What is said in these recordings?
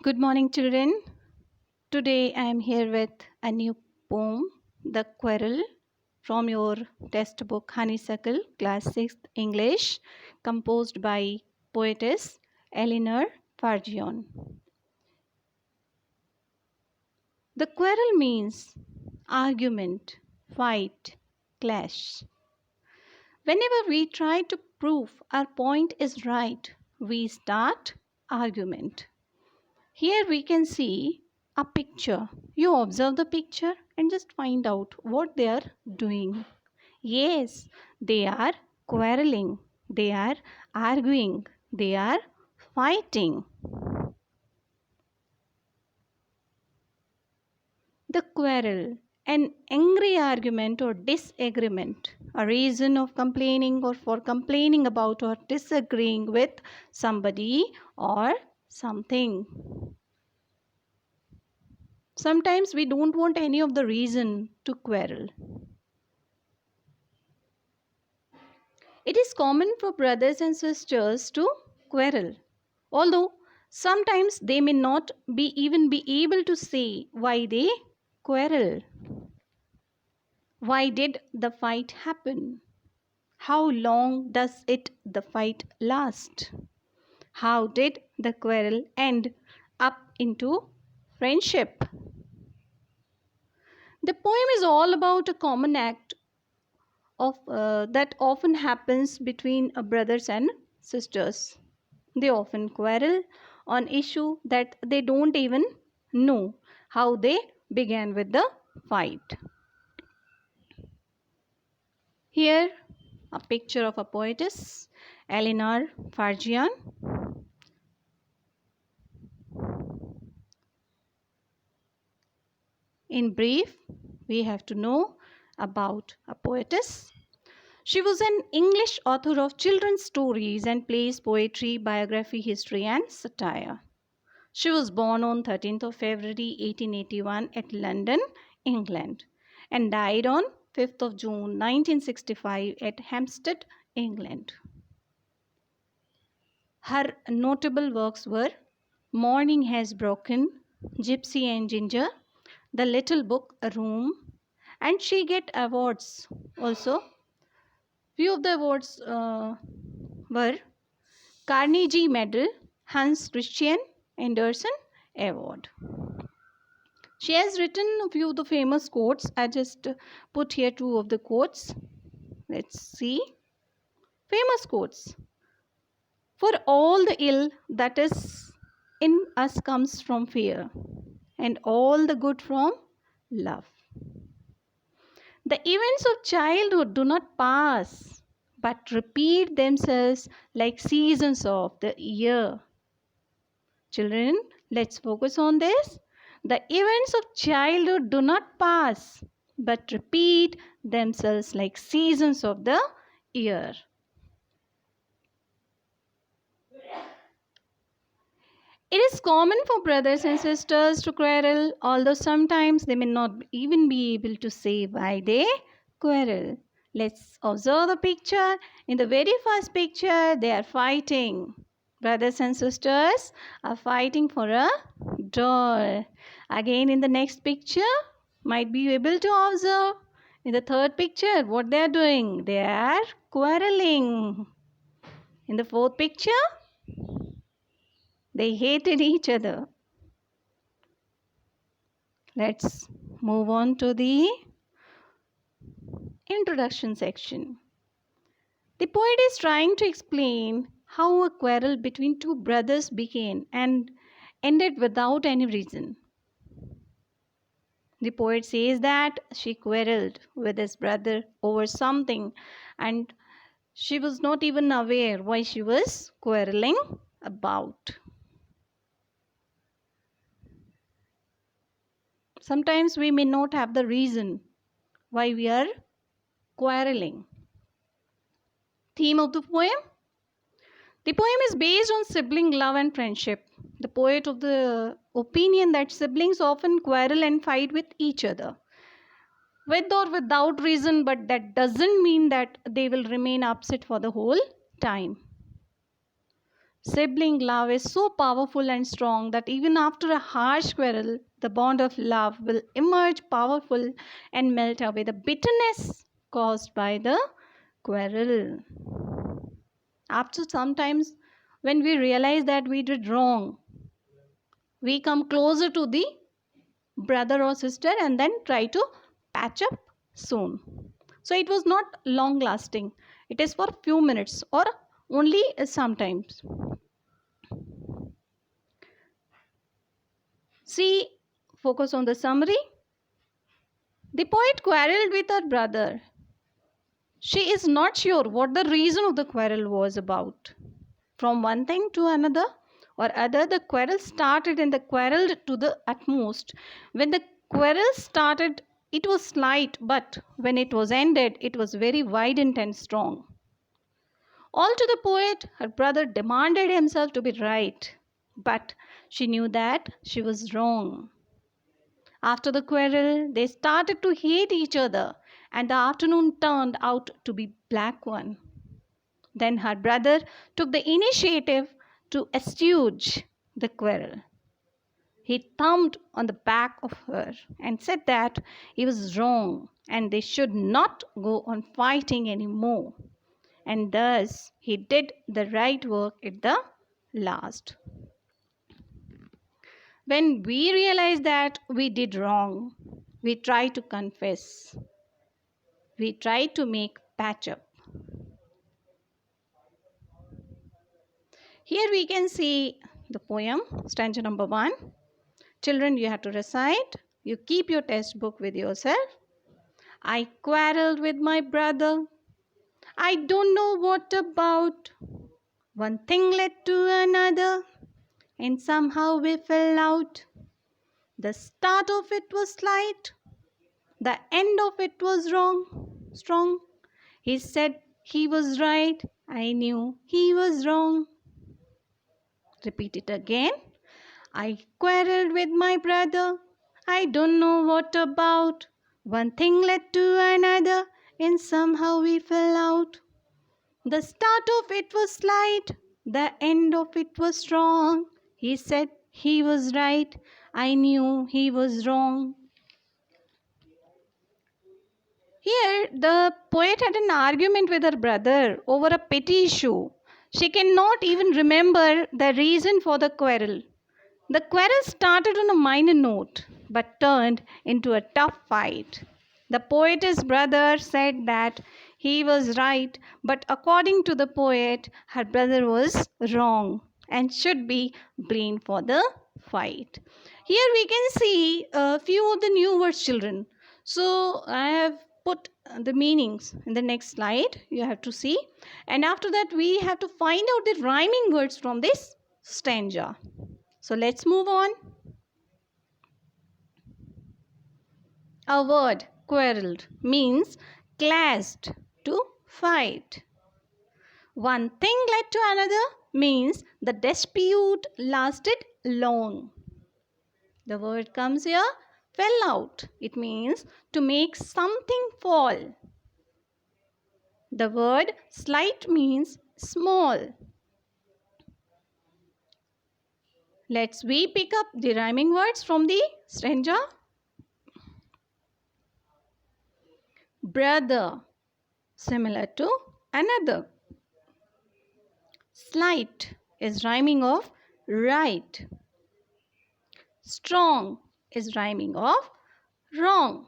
Good morning, children. Today I am here with a new poem, The Quarrel, from your textbook Honeysuckle, Class 6th English, composed by poetess Eleanor Fargion. The quarrel means argument, fight, clash. Whenever we try to prove our point is right, we start argument. Here we can see a picture. You observe the picture and just find out what they are doing. Yes, they are quarreling. They are arguing. They are fighting. The quarrel, an angry argument or disagreement, a reason of complaining or for complaining about or disagreeing with somebody or something. Sometimes we don't want any of the reason to quarrel. It is common for brothers and sisters to quarrel, although sometimes they may not even be able to say why they quarrel. Why did the fight happen? How long does the fight last? How did the quarrel end up into friendship? The poem is all about a common act of that often happens between brothers and sisters. They often quarrel on issue that they don't even know how they began with the fight. Here a picture of a poetess, Eleanor Fargion. In brief, we have to know about a poetess. She was an English author of children's stories and plays poetry, biography, history, and satire. She was born on 13th of February 1881 at London, England, and died on 5th of June 1965 at Hampstead, England. Her notable works were Morning Has Broken, Gypsy and Ginger, The Little Book Room, and she get awards also. Few of the awards were Carnegie Medal, Hans Christian Andersen Award. She has written a few of the famous quotes. I just put here two of the quotes. Let's see. Famous quotes. For all the ill that is in us comes from fear, and all the good from love. The events of childhood do not pass, but repeat themselves like seasons of the year. Children, let's focus on this. The events of childhood do not pass, but repeat themselves like seasons of the year. It is common for brothers and sisters to quarrel, although sometimes they may not even be able to say why they quarrel. Let's observe the picture. In the very first picture, they are fighting. Brothers and sisters are fighting for a doll. Again, in the next picture, might be able to observe. In the third picture, what they are doing? They are quarreling. In the fourth picture, they hated each other. Let's move on to the introduction section. The poet is trying to explain how a quarrel between two brothers began and ended without any reason. The poet says that she quarreled with his brother over something and she was not even aware why she was quarreling about. Sometimes we may not have the reason why we are quarreling. Theme of the poem? The poem is based on sibling love and friendship. The poet of the opinion that siblings often quarrel and fight with each other, with or without reason, but that doesn't mean that they will remain upset for the whole time. Sibling love is so powerful and strong that even after a harsh quarrel, the bond of love will emerge powerful and melt away the bitterness caused by the quarrel. After sometimes, when we realize that we did wrong, we come closer to the brother or sister and then try to patch up soon. So it was not long lasting. It is for few minutes or only sometimes. See, focus on the summary. The poet quarreled with her brother. She is not sure what the reason of the quarrel was about. From one thing to another or other, the quarrel started and the quarreled to the utmost. When the quarrel started, it was slight, but when it was ended, it was very violent and strong. All to the poet, her brother demanded himself to be right, but she knew that she was wrong. After the quarrel, they started to hate each other, and the afternoon turned out to be black one. Then her brother took the initiative to assuage the quarrel. He thumped on the back of her and said that he was wrong and they should not go on fighting anymore. And thus he did the right work at the last. When we realize that we did wrong, we try to confess. We try to make patch up. Here we can see the poem, stanza number 1. Children, you have to recite. You keep your test book with yourself. I quarreled with my brother. I don't know what about. One thing led to another, and somehow we fell out. The start of it was slight. The end of it was strong. He said he was right. I knew he was wrong. Repeat it again. I quarreled with my brother. I don't know what about. One thing led to another, and somehow we fell out. The start of it was slight. The end of it was strong. He said he was right. I knew he was wrong. Here, the poet had an argument with her brother over a petty issue. She cannot even remember the reason for the quarrel. The quarrel started on a minor note but turned into a tough fight. The poet's brother said that he was right, but according to the poet, her brother was wrong and should be blamed for the fight. Here we can see a few of the new words, children. So I have put the meanings in the next slide. You have to see. And after that, we have to find out the rhyming words from this stanza. So let's move on. Our word quarreled means clashed, to fight. One thing led to another means the dispute lasted long. The word comes here, fell out. It means to make something fall. The word slight means small. Let's we pick up the rhyming words from the stanza. Brother, similar to another. Slight is rhyming of right. Strong is rhyming of wrong.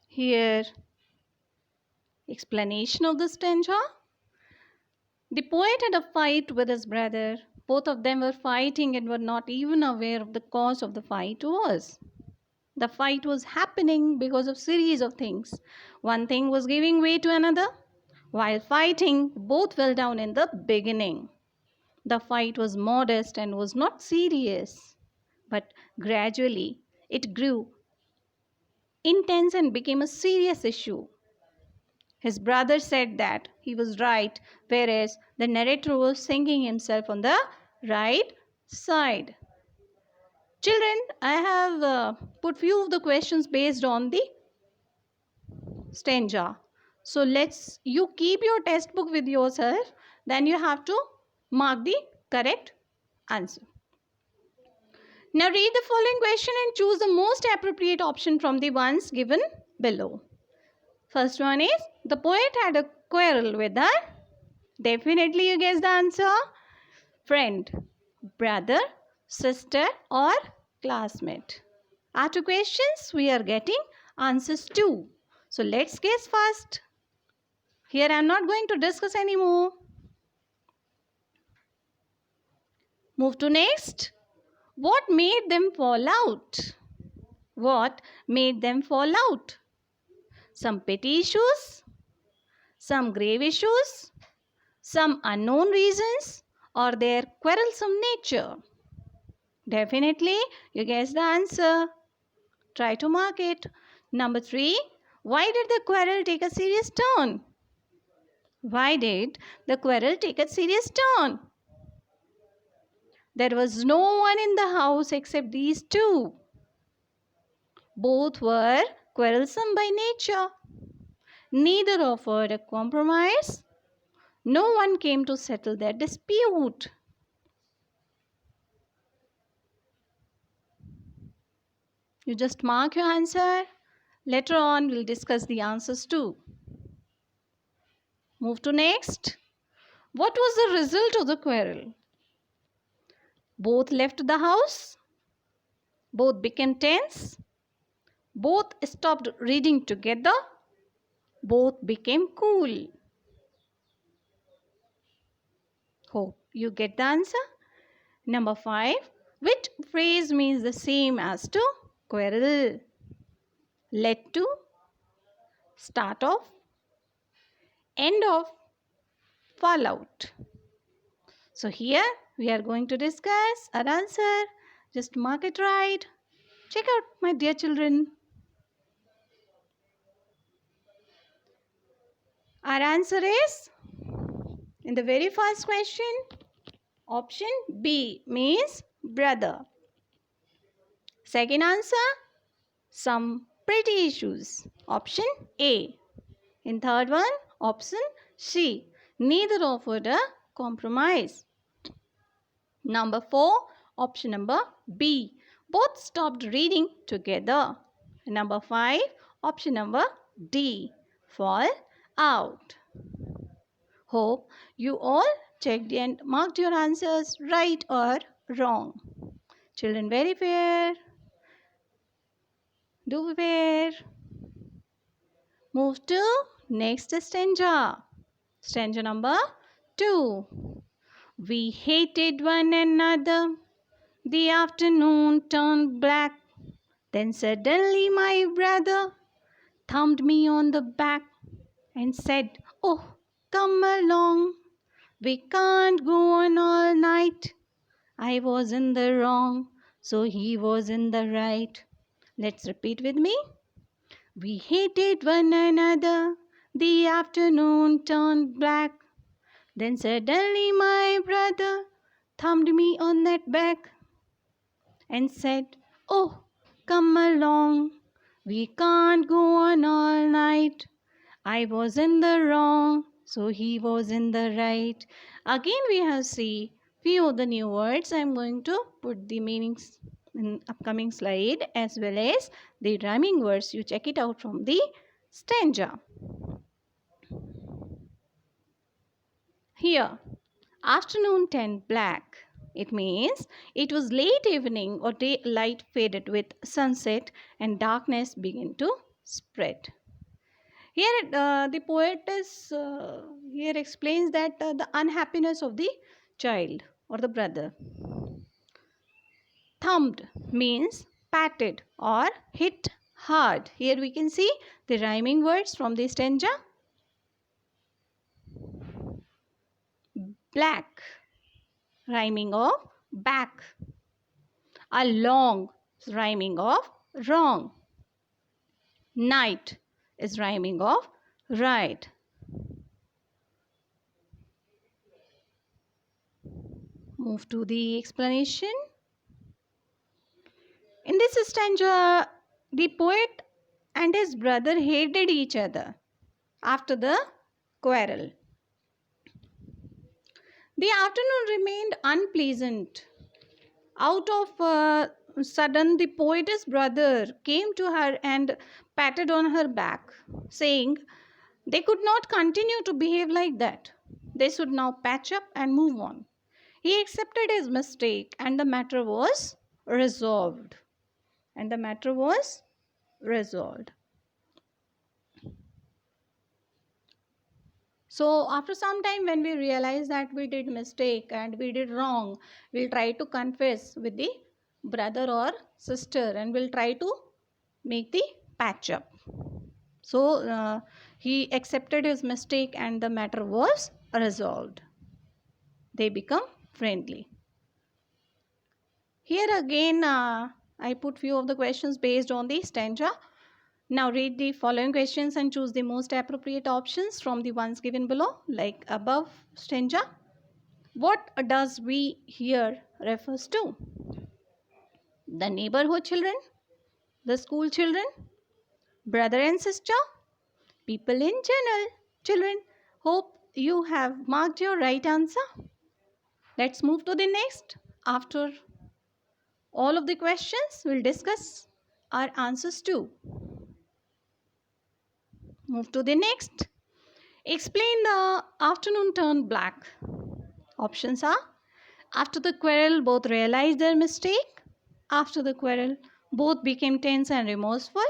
Here, explanation of the stanza. The poet had a fight with his brother. Both of them were fighting and were not even aware of the cause of the fight was. The fight was happening because of series of things. One thing was giving way to another. While fighting, both fell down in the beginning. The fight was modest and was not serious, but gradually it grew intense and became a serious issue. His brother said that he was right, whereas the narrator was thinking himself on the right side. Children, I have put few of the questions based on the stanza. So you keep your test book with yourself. Then you have to mark the correct answer. Now read the following question and choose the most appropriate option from the ones given below. First one is, the poet had a quarrel with a, definitely you guess the answer, friend, brother, sister or classmate. After questions, we are getting answers too. So let's guess first. Here I am not going to discuss anymore. Move to next. What made them fall out? What made them fall out? Some petty issues, some grave issues, some unknown reasons, or their quarrelsome nature. Definitely, you guess the answer. Try to mark it. Number 3. Why did the quarrel take a serious turn? Why did the quarrel take a serious turn? There was no one in the house except these two. Both were quarrelsome by nature. Neither offered a compromise. No one came to settle their dispute. You just mark your answer. Later on, we'll discuss the answers too. Move to next. What was the result of the quarrel? Both left the house. Both became tense. Both stopped reading together. Both became cool. Hope you get the answer. Number 5. Which phrase means the same as to quarrel? Led to, start of, end of, fall out. So here we are going to discuss our answer. Just mark it right. Check out, my dear children. Our answer is, in the very first question, option B means brother. Second answer, some pretty issues. Option A. In third one, option C. Neither offered a compromise. Number 4, option number B. Both stopped reading together. Number 5, option number D. Fall out. Hope you all checked and marked your answers right or wrong. Children, very fair. Do fair. Move to next stanza. Stanza number 2. We hated one another. The afternoon turned black. Then suddenly my brother thumped me on the back and said, "Oh, come along. We can't go on all night." I was in the wrong, so he was in the right. Let's repeat with me. We hated one another. The afternoon turned black. Then suddenly my brother thumped me on that back and said, "Oh, come along. We can't go on all night." I was in the wrong, so he was in the right. Again we have see few of the new words. I am going to put the meanings in upcoming slide as well as the rhyming words. You check it out from the stanza. Here, afternoon turned black. It means it was late evening or daylight faded with sunset and darkness began to spread. Here the poetess here explains that the unhappiness of the child or the brother. Thumped means patted or hit hard. Here we can see the rhyming words from the stanza. Black, rhyming of back. Along, rhyming of wrong. Night is rhyming of right. Move to the explanation. In this stanza, the poet and his brother hated each other. after the quarrel. The afternoon remained unpleasant. Out of sudden, the poetess brother came to her and patted on her back, saying they could not continue to behave like that. They should now patch up and move on. He accepted his mistake, and the matter was resolved. And the matter was resolved. So after some time, when we realize that we did mistake and we did wrong, we'll try to confess with the brother or sister, and we'll try to make the patch up. So he accepted his mistake and the matter was resolved. They become friendly. Here again, I put few of the questions based on the stanza. Now read the following questions and choose the most appropriate options from the ones given below, like above stanza. What does we here refers to? The neighborhood children, the school children, brother and sister, people in general. Children, hope you have marked your right answer. Let's move to the next. After all of the questions, we'll discuss our answers too. Move to the next. Explain the afternoon turned black. Options are: after the quarrel, both realized their mistake. After the quarrel, both became tense and remorseful.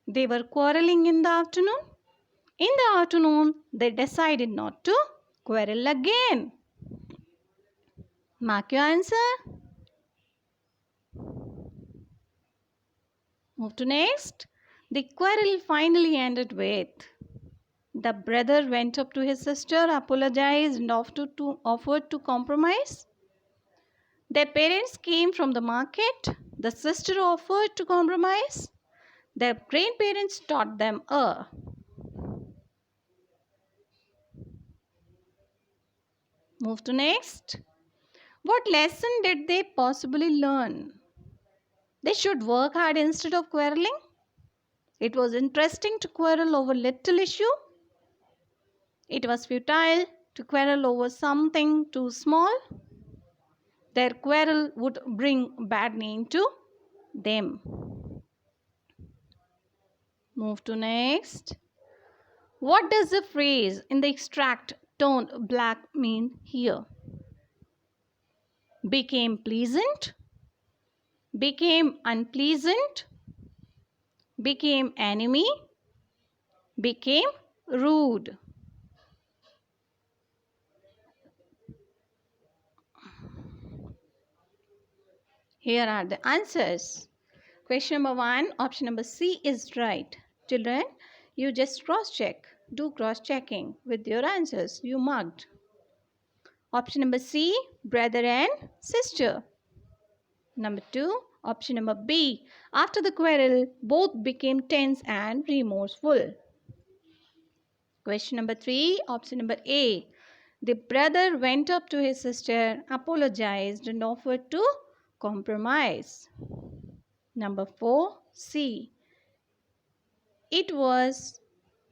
They were quarreling in the afternoon. In the afternoon, they decided not to quarrel again. Mark your answer. Move to next. The quarrel finally ended with: the brother went up to his sister, apologized, and offered to compromise. Their parents came from the market. The sister offered to compromise. Their grandparents taught them a. Move to next. What lesson did they possibly learn? They should work hard instead of quarreling. It was interesting to quarrel over little issue. It was futile to quarrel over something too small. Their quarrel would bring bad name to them. Move to next. What does the phrase in the extract tone black mean here? Became pleasant, became unpleasant, became enemy, became rude. Here are the answers. Question number 1, option number C is right. Children, you just cross-check. Do cross-checking with your answers you marked. Option number C, brother and sister. Number 2, option number B, after the quarrel, both became tense and remorseful. Question number 3, option number A, the brother went up to his sister, apologized, and offered to compromise. Number 4, C, it was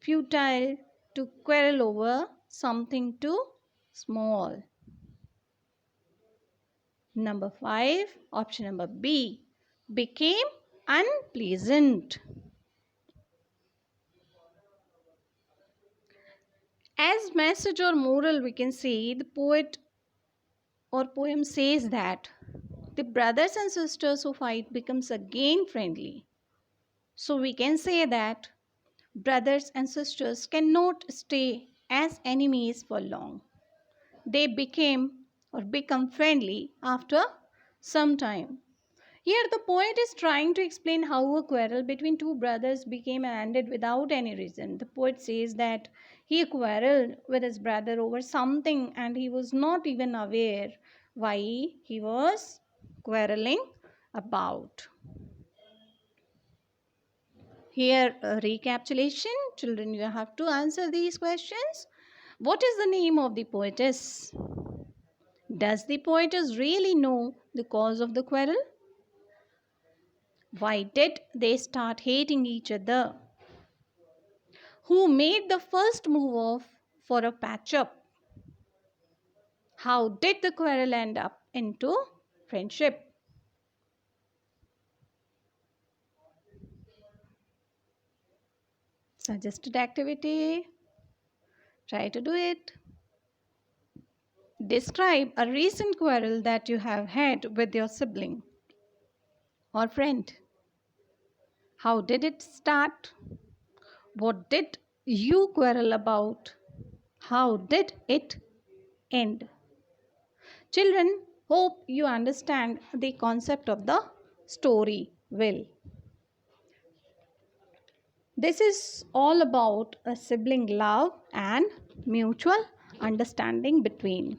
futile to quarrel over something too small. Number 5, option number B, became unpleasant. As message or moral, we can say the poet or poem says that the brothers and sisters who fight becomes again friendly. So we can say that brothers and sisters cannot stay as enemies for long. They become friendly after some time. Here the poet is trying to explain how a quarrel between two brothers became and ended without any reason. The poet says that he quarreled with his brother over something and he was not even aware why he was quarreling about. Here a recapitulation. Children, you have to answer these questions. What is the name of the poetess? Does the poetess really know the cause of the quarrel? Why did they start hating each other? Who made the first move off for a patch up? How did the quarrel end up into friendship? Suggested activity. Try to do it. Describe a recent quarrel that you have had with your sibling or friend. How did it start? What did you quarrel about? How did it end? Children, hope you understand the concept of the story well. This is all about a sibling love and mutual understanding between.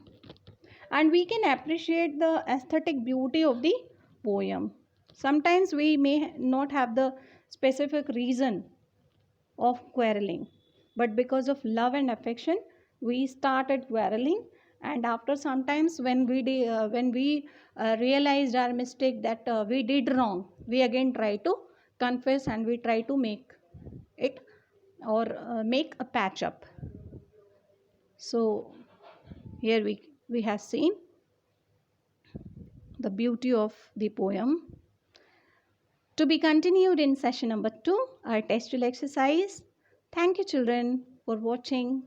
And we can appreciate the aesthetic beauty of the poem. Sometimes we may not have the specific reason of quarreling, but because of love and affection we started quarreling, and after sometimes when we realized our mistake, that we did wrong, we again try to confess and we try to make it or make a patch up. So here we have seen the beauty of the poem. To be continued in session number 2, our textual exercise. Thank you children for watching.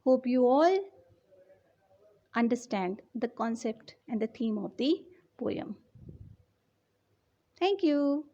Hope you all understand the concept and the theme of the poem. Thank you.